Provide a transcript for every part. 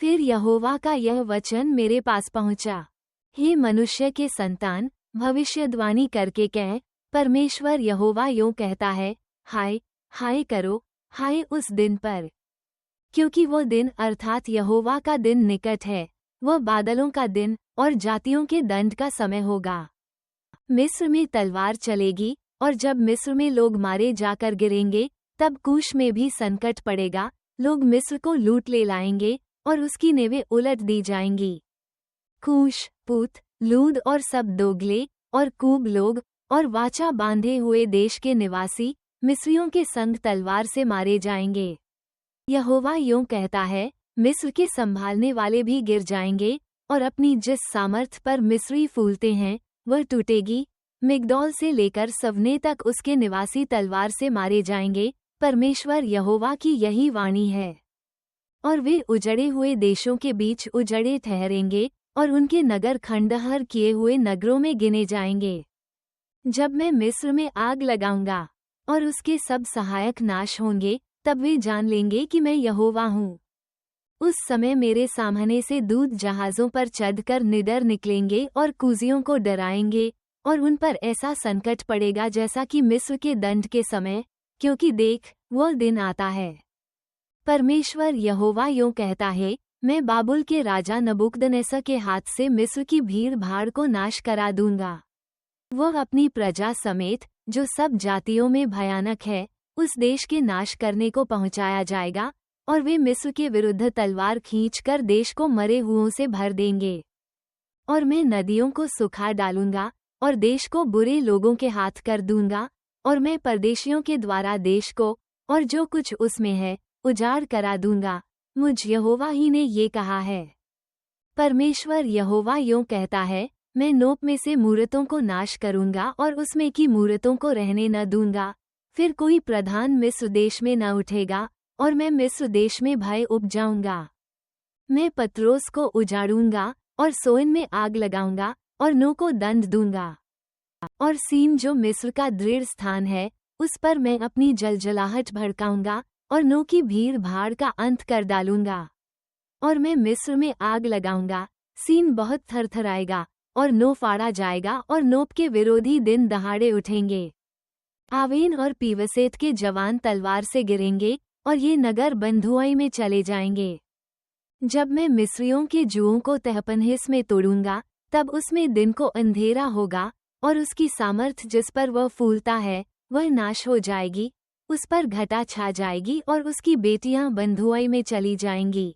फिर यहोवा का यह वचन मेरे पास पहुंचा। हे मनुष्य के संतान, भविष्यद्वाणी करके कह, परमेश्वर यहोवा यूं कहता है, हाय हाय करो, हाय उस दिन पर, क्योंकि वो दिन अर्थात यहोवा का दिन निकट है, वह बादलों का दिन और जातियों के दंड का समय होगा। मिस्र में तलवार चलेगी, और जब मिस्र में लोग मारे जाकर गिरेंगे, तब कूश में भी संकट पड़ेगा, लोग मिस्र को लूट ले लाएंगे और उसकी नेवें उलट दी जाएंगी। कूश, पूत, लूद और सब दोगले और कूब लोग और वाचा बांधे हुए देश के निवासी मिस्रियों के संग तलवार से मारे जाएंगे। यहोवा यूं कहता है, मिस्र के संभालने वाले भी गिर जाएंगे, और अपनी जिस सामर्थ पर मिस्री फूलते हैं वह टूटेगी। मिगदौल से लेकर सवने तक उसके निवासी तलवार से मारे जाएंगे। परमेश्वर यहोवा की यही वाणी है। और वे उजड़े हुए देशों के बीच उजड़े ठहरेंगे, और उनके नगर खंडहर किए हुए नगरों में गिने जाएंगे। जब मैं मिस्र में आग लगाऊंगा और उसके सब सहायक नाश होंगे, तब वे जान लेंगे कि मैं यहोवा हूँ। उस समय मेरे सामने से दूत जहाज़ों पर चढ़कर निडर निकलेंगे और कूजियों को डराएंगे, और उन पर ऐसा संकट पड़ेगा जैसा कि मिस्र के दंड के समय, क्योंकि देख, वह दिन आता है। परमेश्वर यहोवा यूं कहता है, मैं बाबुल के राजा नबूकदनेस्सर के हाथ से मिस्र की भीड़ भाड़ को नाश करा दूंगा। वह अपनी प्रजा समेत, जो सब जातियों में भयानक है, उस देश के नाश करने को पहुंचाया जाएगा, और वे मिस्र के विरुद्ध तलवार खींचकर देश को मरे हुओं से भर देंगे। और मैं नदियों को सुखा डालूंगा और देश को बुरे लोगों के हाथ कर दूंगा, और मैं परदेशियों के द्वारा देश को और जो कुछ उसमें है उजाड़ करा दूंगा। मुझ यहोवा ही ने ये कहा है। परमेश्वर यहोवा यूं कहता है, मैं नोप में से मूरतों को नाश करूंगा और उसमें की मूरतों को रहने न दूंगा। फिर कोई प्रधान मिस्र देश में न उठेगा, और मैं मिस्र देश में भय उपजाऊंगा। मैं पत्रोस को उजाड़ूंगा और सोइन में आग लगाऊंगा और नो को दंड दूंगा। और सीन जो मिस्र का दृढ़ स्थान है, उस पर मैं अपनी जलजलाहट भड़काऊंगा और नो की भीड़ भाड़ का अंत कर डालूंगा। और मैं मिस्र में आग लगाऊंगा, सीन बहुत थरथराएगा और नो फाड़ा जाएगा, और नोप के विरोधी दिन दहाड़े उठेंगे। आवेन और पीवसेत के जवान तलवार से गिरेंगे, और ये नगर बंधुआई में चले जाएंगे। जब मैं मिस्रियों के जुओं को तहपन्हेस में तोड़ूंगा, तब उसमें दिन को अंधेरा होगा, और उसकी सामर्थ जिस पर वह फूलता है वह नाश हो जाएगी। उस पर घटा छा जाएगी और उसकी बेटियां बंधुआई में चली जाएंगी।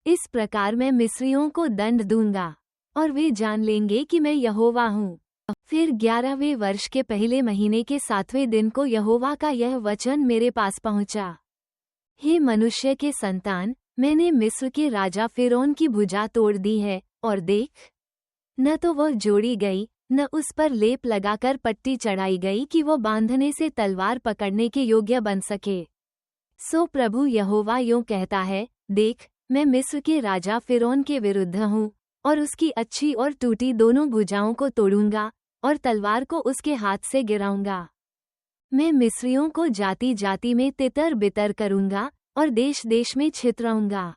इस प्रकार मैं मिस्रियों को दंड दूंगा, और वे जान लेंगे कि मैं यहोवा हूँ। फिर 11वें वर्ष के पहले महीने के 7वें दिन को यहोवा का यह वचन मेरे पास पहुंचा। हे मनुष्य के संतान, मैंने मिस्र के राजा फिरौन की भुजा तोड़ दी है, और देख, न तो वह जोड़ी गई, न उस पर लेप लगाकर पट्टी चढ़ाई गई कि वो बांधने से तलवार पकड़ने के योग्य बन सके। सो प्रभु यहोवा यूं कहता है, देख, मैं मिस्र के राजा फिरौन के विरुद्ध हूँ, और उसकी अच्छी और टूटी दोनों भुजाओं को तोड़ूंगा, और तलवार को उसके हाथ से गिराऊंगा। मैं मिस्रियों को जाति जाति में तितर बितर करूंगा, और देश देश में छितराऊंगा।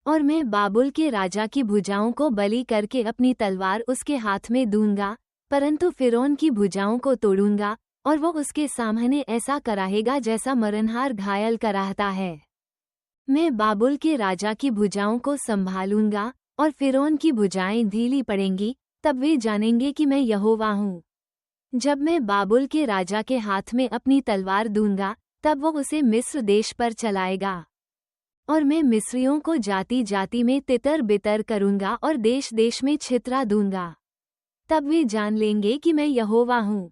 और मैं बाबुल के राजा की भुजाओं को बलि करके अपनी तलवार उसके हाथ में दूंगा, परंतु फिरौन की भुजाओं को तोड़ूंगा, और वो उसके सामने ऐसा कराहेगा जैसा मरनहार घायल कराहता है। मैं बाबुल के राजा की भुजाओं को संभालूंगा, और फिरौन की भुजाएं ढीली पड़ेंगी, तब वे जानेंगे कि मैं यहोवा हूँ। जब मैं बाबुल के राजा के हाथ में अपनी तलवार दूंगा, तब वो उसे मिस्र देश पर चलाएगा। और मैं मिस्रियों को जाति जाति में तितर बितर करूंगा और देश देश में छितरा दूंगा। तब वे जान लेंगे कि मैं यहोवा हूँ।